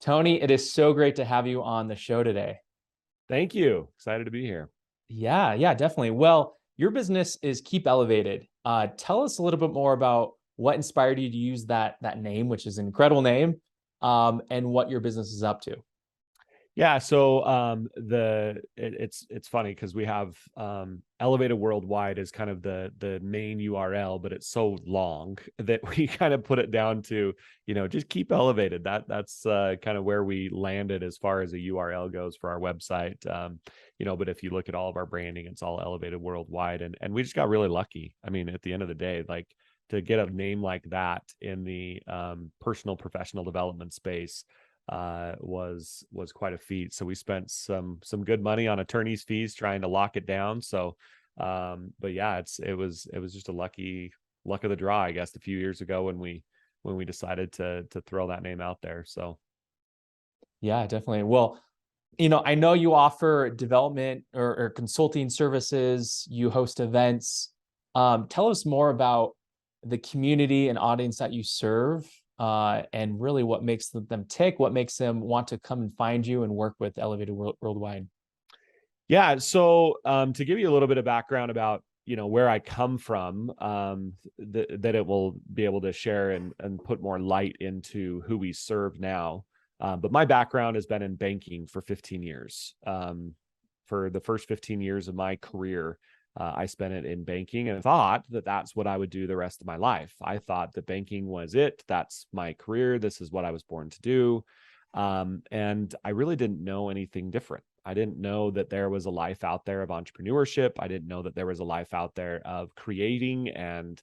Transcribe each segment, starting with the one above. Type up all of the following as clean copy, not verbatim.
Tony, it is so great to have you on the show today. Thank you. Excited to be here. Yeah, definitely. Well, your business is Keep Elevated. Tell us a little bit more about what inspired you to use that name, which is an incredible name, and what your business is up to. Yeah, so it's funny because we have Elevated Worldwide is kind of the main URL, but it's so long that we kind of put it down to, just keep elevated. That's kind of where we landed as far as a URL goes for our website. But if you look at all of our branding, it's all Elevated Worldwide, and we just got really lucky. I mean, at the end of the day, like to get a name like that in the personal professional development space was quite a feat. So we spent some good money on attorney's fees trying to lock it down. So but yeah, it was just a luck of the draw, I guess, a few years ago when we decided to throw that name out there. So Yeah, definitely. Well, I know you offer development or consulting services, you host events. Tell us more about the community and audience that you serve, and really what makes them tick, what makes them want to come and find you and work with Elevated Worldwide. yeah, so to give you a little bit of background about where I come from, that it will be able to share and put more light into who we serve now. But my background has been in banking for 15 years. For the first 15 years of my career, I spent it in banking and thought that that's what I would do the rest of my life. I thought that banking was it. That's my career. This is what I was born to do. And I really didn't know anything different. I didn't know that there was a life out there of entrepreneurship. I didn't know that there was a life out there of creating and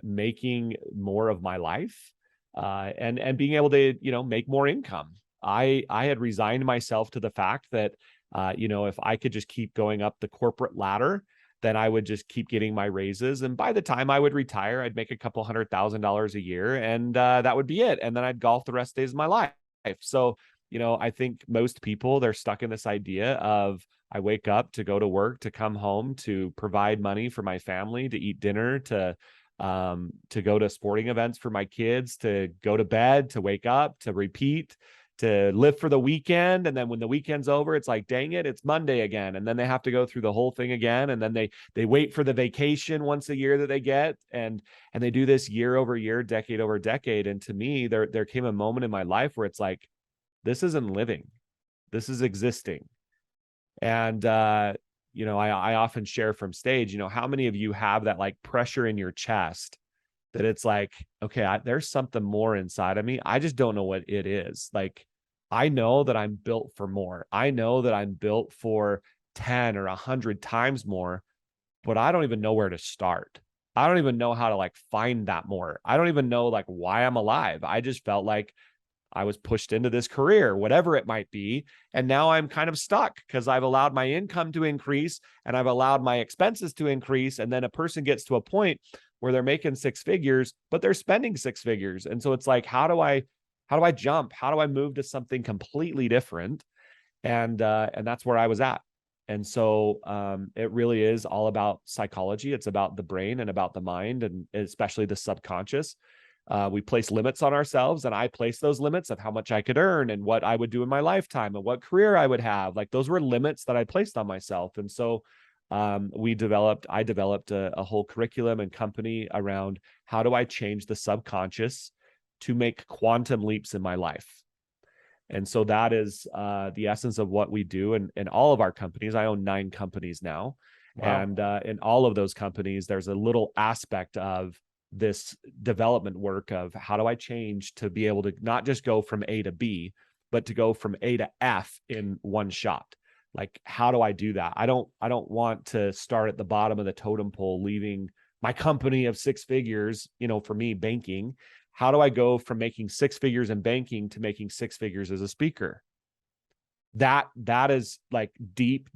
making more of my life, and being able to make more income. I had resigned myself to the fact that if I could just keep going up the corporate ladder, then I would just keep getting my raises. And by the time I would retire, I'd make a couple $100,000 a year, and that would be it. And then I'd golf the rest of the days of my life. So, I think most people, they're stuck in this idea of I wake up to go to work, to come home, to provide money for my family, to eat dinner, to go to sporting events for my kids, to go to bed, to wake up, to repeat, to live for the weekend. And then when the weekend's over, it's like, dang it, it's Monday again. And then they have to go through the whole thing again. And then they wait for the vacation once a year that they get. And they do this year over year, decade over decade. And to me, there came a moment in my life where it's like, this isn't living. This is existing. And I often share from stage, how many of you have that like pressure in your chest that it's like, okay, there's something more inside of me. I just don't know what it is. Like, I know that I'm built for more. I know that I'm built for 10 or 100 times more, but I don't even know where to start. I don't even know how to like find that more. I don't even know like why I'm alive. I just felt like I was pushed into this career, whatever it might be. And now I'm kind of stuck because I've allowed my income to increase and I've allowed my expenses to increase. And then a person gets to a point where they're making six figures, but they're spending six figures. And so it's like, how do I jump? How do I move to something completely different? And that's where I was at. And so it really is all about psychology. It's about the brain and about the mind, and especially the subconscious. We place limits on ourselves, and I place those limits of how much I could earn and what I would do in my lifetime and what career I would have. Like those were limits that I placed on myself. And so I developed a whole curriculum and company around how do I change the subconscious to make quantum leaps in my life. And so that is the essence of what we do in all of our companies. I own 9 companies now. Wow. And in all of those companies, there's a little aspect of this development work of how do I change to be able to not just go from A to B, but to go from A to F in one shot. Like, how do I do that? I don't want to start at the bottom of the totem pole, leaving my company of six figures, for me, banking. How do I go from making six figures in banking to making six figures as a speaker? That is like deep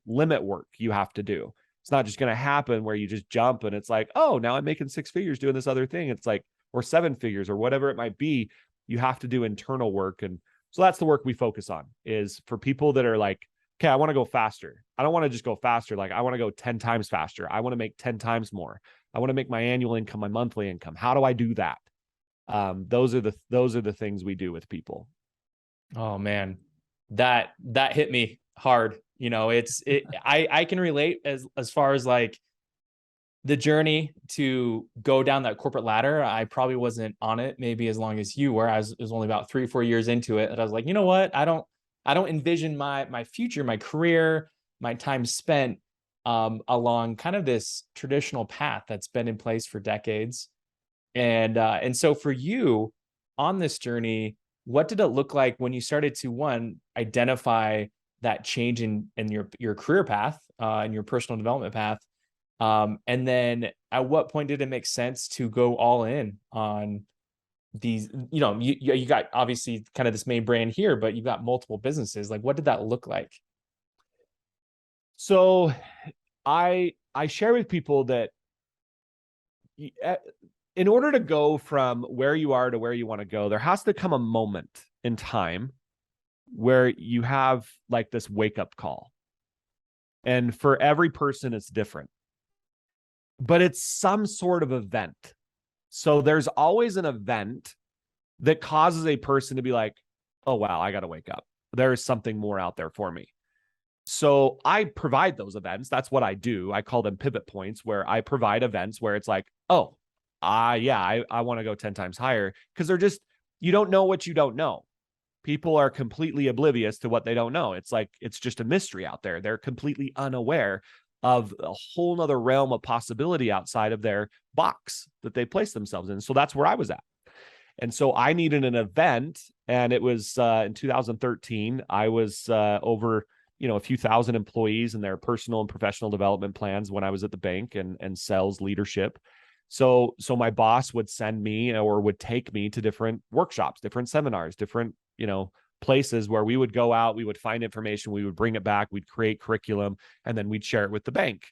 limit work you have to do. It's not just going to happen where you just jump and it's like, oh, now I'm making six figures doing this other thing. It's like, or seven figures or whatever it might be. You have to do internal work. And so that's the work we focus on, is for people that are like, okay, I want to go faster. I don't want to just go faster. Like, I want to go 10 times faster. I want to make 10 times more. I want to make my annual income, my monthly income. How do I do that? Those are the things we do with people. Oh man, that hit me hard. I can relate as far as like the journey to go down that corporate ladder. I probably wasn't on it maybe as long as you were. It was only about 3 or 4 years into it that I was like, you know what? I don't envision my future, my career, my time spent along kind of this traditional path that's been in place for decades. And so for you on this journey, what did it look like when you started to one identify that change in your career path and your personal development path? And then at what point did it make sense to go all in on these? You got obviously kind of this main brand here, but you've got multiple businesses. Like, what did that look like? So I share with people that in order to go from where you are to where you want to go, there has to come a moment in time where you have like this wake up call. And for every person, it's different, but it's some sort of event. So there's always an event that causes a person to be like, oh, wow, I got to wake up. There's something more out there for me. So I provide those events. That's what I do. I call them pivot points, where I provide events where it's like, oh, I want to go 10 times higher, because they're just, you don't know what you don't know. People are completely oblivious to what they don't know. It's like, it's just a mystery out there. They're completely unaware of a whole nother realm of possibility outside of their box that they place themselves in. So that's where I was at. And so I needed an event. And it was in 2013, I was over a few thousand employees and their personal and professional development plans when I was at the bank and sales leadership. So my boss would send me or would take me to different workshops, different seminars, different, places where we would go out, we would find information, we would bring it back, we'd create curriculum, and then we'd share it with the bank.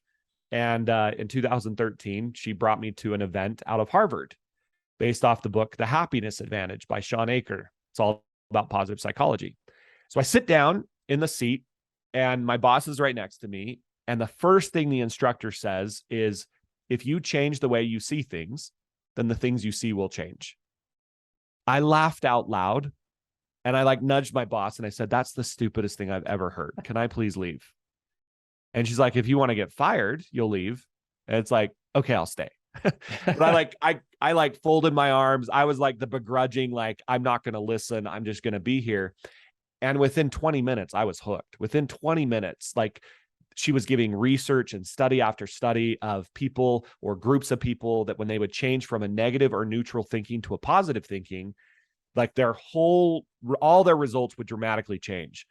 And in 2013, she brought me to an event out of Harvard based off the book, The Happiness Advantage by Sean Aker. It's all about positive psychology. So I sit down in the seat and my boss is right next to me. And the first thing the instructor says is, if you change the way you see things, then the things you see will change. I laughed out loud and I like nudged my boss and I said, that's the stupidest thing I've ever heard. Can I please leave? And she's like, if you want to get fired, you'll leave. And it's like, okay, I'll stay. But I like folded my arms. I was like the begrudging, like, I'm not going to listen. I'm just going to be here. And within 20 minutes, I was hooked. Within 20 minutes, like, she was giving research and study after study of people or groups of people that when they would change from a negative or neutral thinking to a positive thinking, like all their results would dramatically change.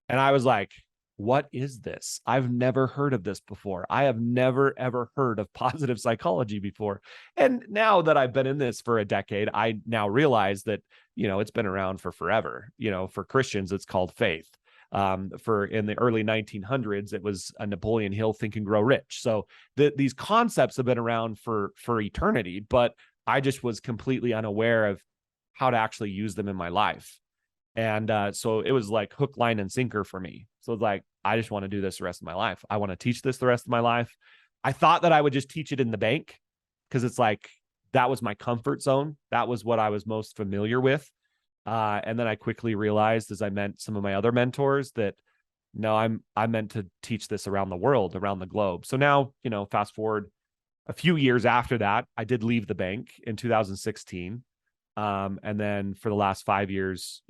And I was like, what is this? I've never heard of this before. I have never, ever heard of positive psychology before. And now that I've been in this for a decade, I now realize that, it's been around for forever. For Christians, it's called faith. For in the early 1900s, it was a Napoleon Hill Think and Grow Rich. So these concepts have been around for eternity, but I just was completely unaware of how to actually use them in my life. And so it was like hook, line, and sinker for me. So it's like, I just want to do this the rest of my life. I want to teach this the rest of my life. I thought that I would just teach it in the bank because it's like, that was my comfort zone. That was what I was most familiar with. And then I quickly realized, as I met some of my other mentors, that no, I'm meant to teach this around the world, around the globe. So now, fast forward a few years after that, I did leave the bank in 2016. And then for the last 5 years,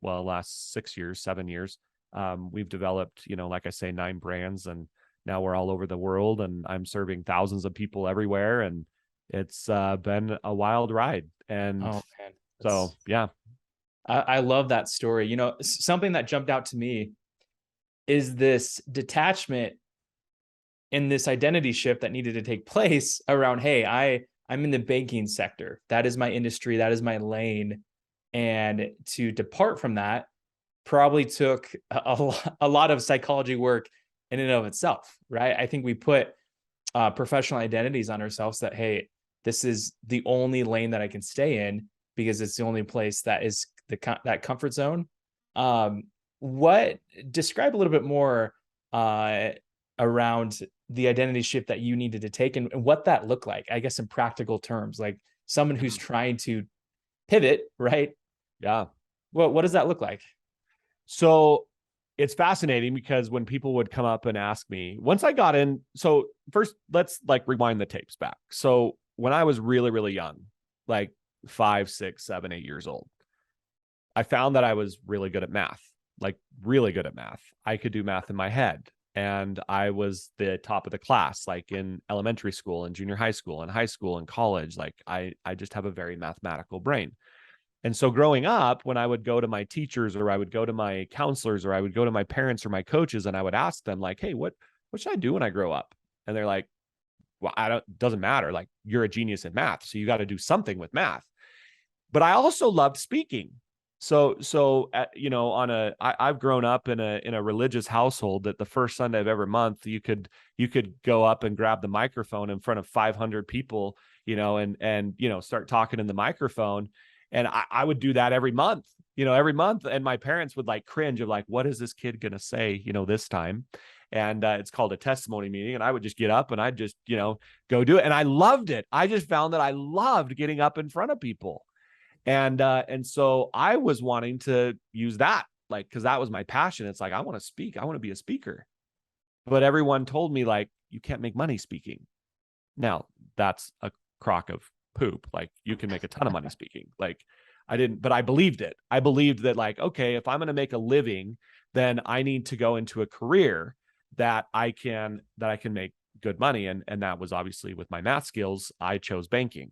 last 6 years, 7 years, we've developed, like I say, 9 brands, and now we're all over the world, and I'm serving thousands of people everywhere. And it's been a wild ride. And Oh man. so, yeah. I love that story. Something that jumped out to me is this detachment and this identity shift that needed to take place around, hey, I'm in the banking sector. That is my industry. That is my lane. And to depart from that probably took a lot of psychology work in and of itself, right? I think we put professional identities on ourselves that, hey, this is the only lane that I can stay in because it's the only place that is that comfort zone. Describe a little bit more around the identity shift that you needed to take and what that looked like, I guess, in practical terms, like someone who's trying to pivot, right? Yeah. What does that look like? So it's fascinating because when people would come up and ask me, once I got in, so first let's like rewind the tapes back. So when I was really, really young, like 5, 6, 7, 8 years old, I found that I was really good at math, like really good at math. I could do math in my head. And I was the top of the class, like in elementary school and junior high school and high school and college. Like I just have a very mathematical brain. And so growing up, when I would go to my teachers or I would go to my counselors or I would go to my parents or my coaches and I would ask them like, hey, what should I do when I grow up? And they're like, well, doesn't matter. Like you're a genius at math. So you got to do something with math. But I also loved speaking. I've grown up in a religious household that the first Sunday of every month you could go up and grab the microphone in front of 500 people, and start talking in the microphone. And I would do that every month, every month. And my parents would like cringe of like, what is this kid going to say, this time? And it's called a testimony meeting. And I would just get up and I'd just, go do it. And I loved it. I just found that I loved getting up in front of people. And so I was wanting to use that, like, because that was my passion. It's like, I want to speak. I want to be a speaker. But everyone told me, like, you can't make money speaking. Now, that's a crock of poop. Like, you can make a ton of money speaking. Like, I didn't, but I believed it. I believed that, like, okay, if I'm going to make a living, then I need to go into a career that I can make good money. And that was obviously with my math skills, I chose banking.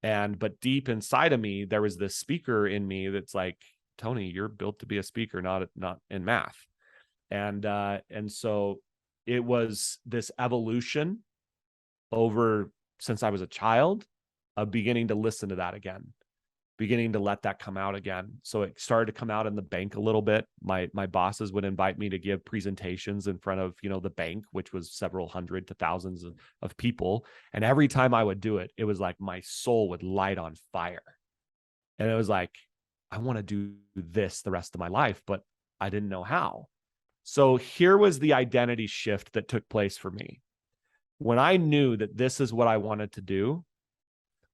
But deep inside of me, there was this speaker in me that's like, Tony, you're built to be a speaker, not in math. And so it was this evolution over since I was a child of beginning to listen to that again, beginning to let that come out again. So it started to come out in the bank a little bit. My bosses would invite me to give presentations in front of, the bank, which was several hundred to thousands of people. And every time I would do it, it was like my soul would light on fire. And it was like, I want to do this the rest of my life, but I didn't know how. So here was the identity shift that took place for me. When I knew that this is what I wanted to do,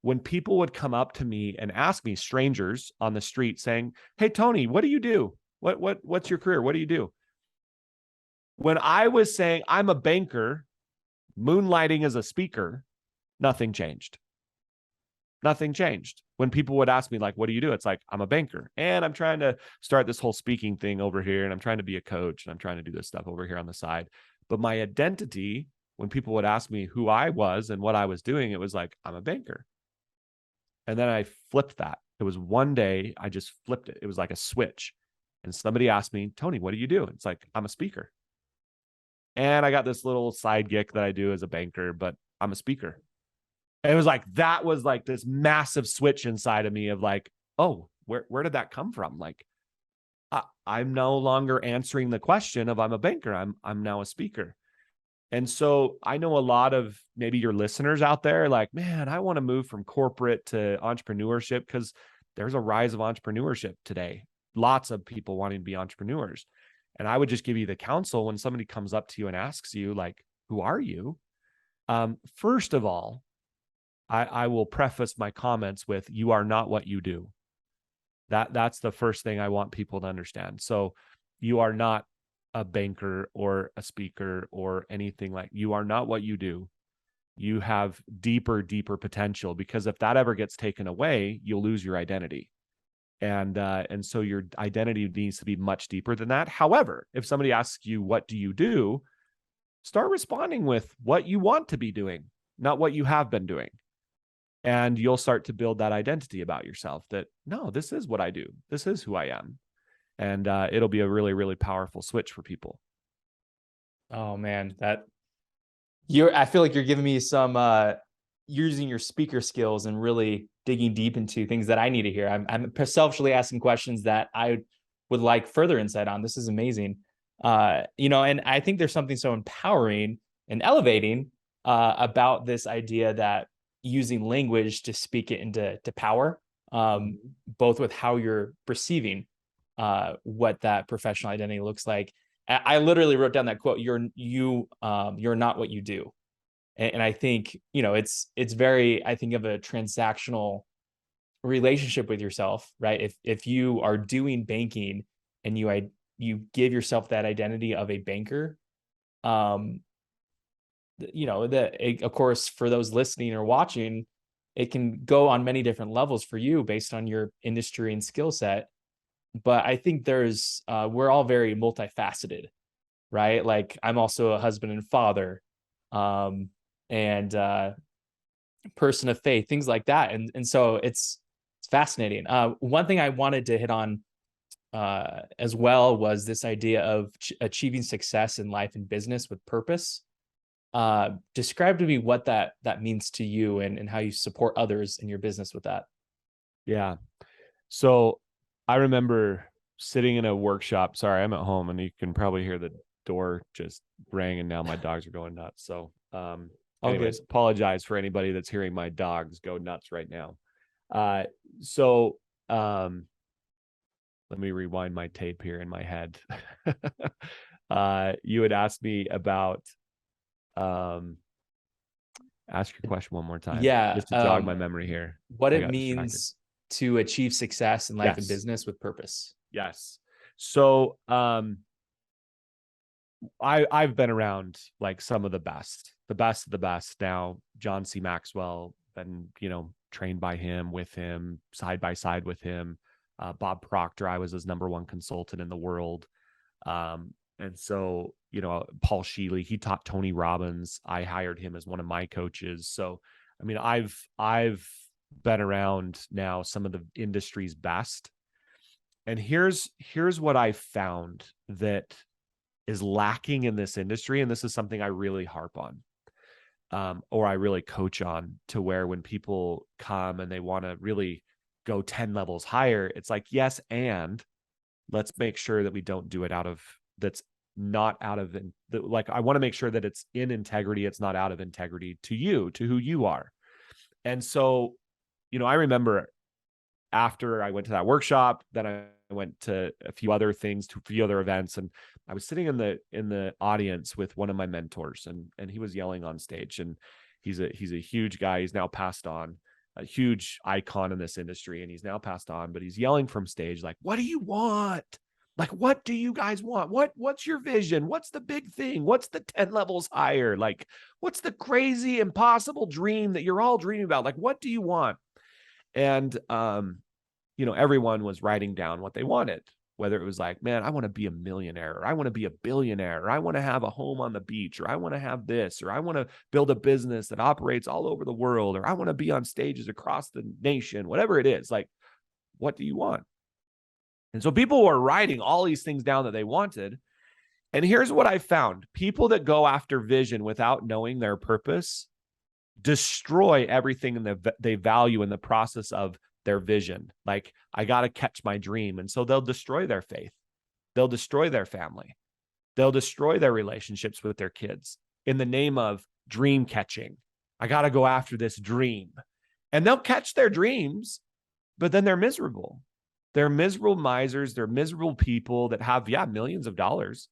when people would come up to me and ask me, strangers on the street, saying, hey, Tony, what do you do? What's your career? What do you do? When I was saying I'm a banker, moonlighting as a speaker, nothing changed. Nothing changed. When people would ask me, like, what do you do? It's like, I'm a banker and I'm trying to start this whole speaking thing over here. And I'm trying to be a coach and I'm trying to do this stuff over here on the side. But my identity, when people would ask me who I was and what I was doing, it was like, I'm a banker. And then I flipped that. It was one day I just flipped it. It was like a switch. And somebody asked me, Tony, what do you do? It's like, I'm a speaker. And I got this little side gig that I do as a banker, but I'm a speaker. And it was like, that was like this massive switch inside of me of like, oh, where did that come from? Like, I'm no longer answering the question of I'm a banker. I'm now a speaker. And so I know a lot of maybe your listeners out there like, man, I want to move from corporate to entrepreneurship because there's a rise of entrepreneurship today. Lots of people wanting to be entrepreneurs. And I would just give you the counsel when somebody comes up to you and asks you, like, who are you? First of all, I will preface my comments with, you are not what you do. That's the first thing I want people to understand. So you are not a banker or a speaker or anything like, you are not what you do. You have deeper potential, because if that ever gets taken away, you'll lose your identity. And so your identity needs to be much deeper than that. However, if somebody asks you, what do you do? Start responding with what you want to be doing, not what you have been doing. And you'll start to build that identity about yourself that, no, this is what I do. This is who I am. And it'll be a really, really powerful switch for people. Oh man, I feel like you're giving me some using your speaker skills and really digging deep into things that I need to hear. I'm selfishly asking questions that I would like further insight on. This is amazing. And I think there's something so empowering and elevating about this idea that using language to speak it into power, both with how you're perceiving what that professional identity looks like. I literally wrote down that quote, you're not what you do. And I think, it's very, I think of a transactional relationship with yourself, right? If you are doing banking and you give yourself that identity of a banker, um, of course, for those listening or watching, it can go on many different levels for you based on your industry and skill set. But I think we're all very multifaceted, right? Like I'm also a husband and father, um, and person of faith, things like that. And so it's fascinating. One thing I wanted to hit on as well was this idea of achieving success in life and business with purpose. Describe to me what that means to you, and how you support others in your business with that. Yeah. So I remember sitting in a workshop. Sorry, I'm at home and you can probably hear the door just rang and now my dogs are going nuts. So, All good. anyways, apologize for anybody that's hearing my dogs go nuts right now. So, let me rewind my tape here in my head. You had asked me about, ask your question one more time, Yeah. just to jog my memory here. What I it got distracted. means to achieve success in life and Yes. business with purpose. Yes. So, I've been around like some of the best of the best. Now, John C. Maxwell, been, trained by him, with him, side by side with him. Bob Proctor, I was his number one consultant in the world. And so, Paul Sheely, he taught Tony Robbins. I hired him as one of my coaches. So, I mean, I've been around now some of the industry's best. And here's what I found that is lacking in this industry. And this is something I really harp on, or I really coach on, to where when people come and they want to really go 10 levels higher, it's like, yes, and let's make sure that we don't do it that's not out of, like, I want to make sure that it's in integrity. It's not out of integrity to who you are. And so, I remember after I went to that workshop, then I went to a few other things, to a few other events, and I was sitting in the audience with one of my mentors, and he was yelling on stage, and he's a huge guy. He's now passed on, a huge icon in this industry, and he's now passed on, but he's yelling from stage, like, what do you want? Like, what do you guys want? What's your vision? What's the big thing? What's the 10 levels higher? Like, what's the crazy, impossible dream that you're all dreaming about? Like, what do you want? And, everyone was writing down what they wanted, whether it was like, man, I want to be a millionaire, or I want to be a billionaire, or I want to have a home on the beach, or I want to have this, or I want to build a business that operates all over the world, or I want to be on stages across the nation, whatever it is. Like, what do you want? And so people were writing all these things down that they wanted. And here's what I found: people that go after vision without knowing their purpose destroy everything they value in the process of their vision. Like, I got to catch my dream. And so they'll destroy their faith. They'll destroy their family. They'll destroy their relationships with their kids in the name of dream catching. I got to go after this dream. And they'll catch their dreams, but then they're miserable. They're miserable misers. They're miserable people that have, millions of dollars,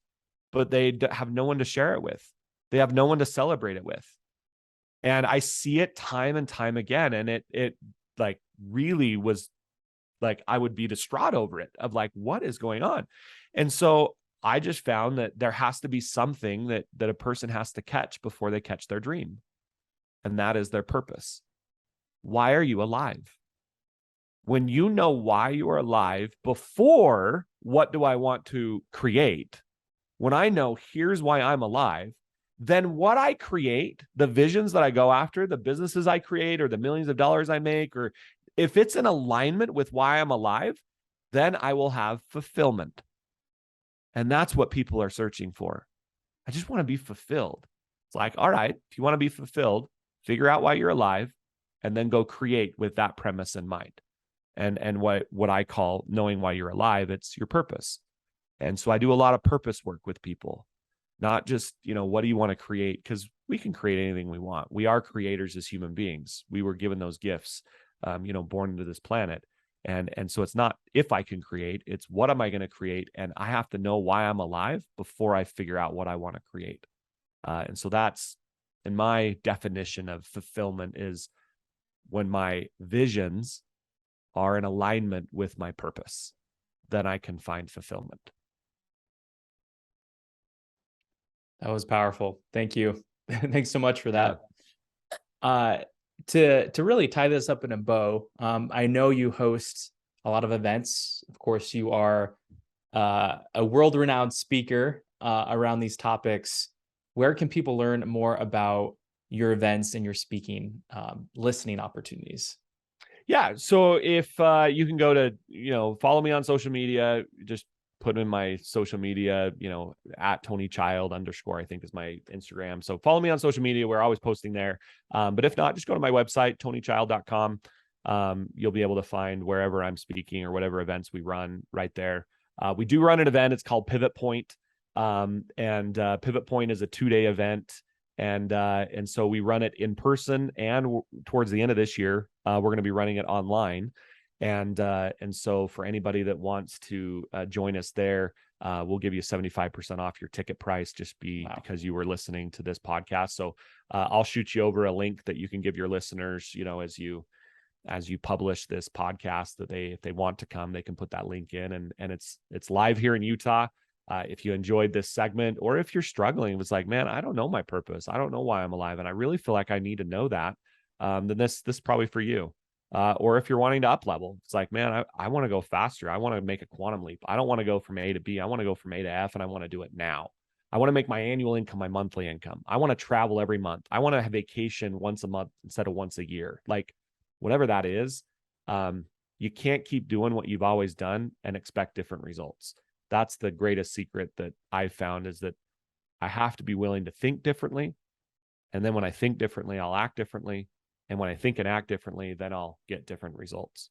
but they have no one to share it with. They have no one to celebrate it with. And I see it time and time again. And it like really was like, I would be distraught over it, of like, what is going on? And so I just found that there has to be something that a person has to catch before they catch their dream. And that is their purpose. Why are you alive? When you know why you are alive before what do I want to create, when I know here's why I'm alive, then what I create, the visions that I go after, the businesses I create, or the millions of dollars I make, or if it's in alignment with why I'm alive, then I will have fulfillment. And that's what people are searching for. I just want to be fulfilled. It's like, all right, if you want to be fulfilled, figure out why you're alive, and then go create with that premise in mind. And what I call knowing why you're alive, it's your purpose. And so I do a lot of purpose work with people, not just, what do you want to create? Because we can create anything we want. We are creators as human beings. We were given those gifts, born into this planet. And so it's not if I can create, it's what am I going to create? And I have to know why I'm alive before I figure out what I want to create. And so that's, in my definition of fulfillment, is when my visions are in alignment with my purpose, then I can find fulfillment. That was powerful. Thank you. Thanks so much for Yeah. that. Uh, to really tie this up in a bow, I know you host a lot of events. Of course, you are a world-renowned speaker around these topics. Where can people learn more about your events and your speaking listening opportunities? Yeah. So if you can go to, follow me on social media, just put in my social media, at Tony Child _ I think is my Instagram. So follow me on social media. We're always posting there. But if not, just go to my website, tonychild.com. You'll be able to find wherever I'm speaking or whatever events we run right there. We do run an event. It's called Pivot Point. And Pivot Point is a 2-day event. And so we run it in person, and towards the end of this year, we're going to be running it online. And so for anybody that wants to join us there, we'll give you 75% off your ticket price because you were listening to this podcast. So I'll shoot you over a link that you can give your listeners, as you publish this podcast, that if they want to come, they can put that link in, and it's live here in Utah. If you enjoyed this segment, or if you're struggling, it's like, man, I don't know my purpose. I don't know why I'm alive, and I really feel like I need to know that. Then this is probably for you. Or if you're wanting to up level, it's like, man, I want to go faster. I want to make a quantum leap. I don't want to go from A to B. I want to go from A to F, and I want to do it now. I want to make my annual income my monthly income. I want to travel every month. I want to have vacation once a month instead of once a year. Like, whatever that is, you can't keep doing what you've always done and expect different results. That's the greatest secret that I've found, is that I have to be willing to think differently. And then when I think differently, I'll act differently. And when I think and act differently, then I'll get different results.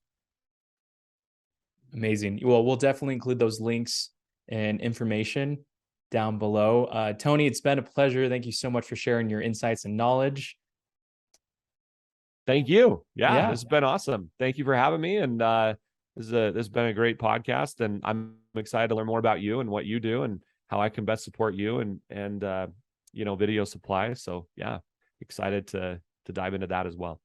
Amazing. Well, we'll definitely include those links and information down below. Tony, it's been a pleasure. Thank you so much for sharing your insights and knowledge. Thank you. Yeah, Yeah. this has been awesome. Thank you for having me. And this has been a great podcast. And I'm excited to learn more about you and what you do and how I can best support you and video supply. So yeah, excited to dive into that as well.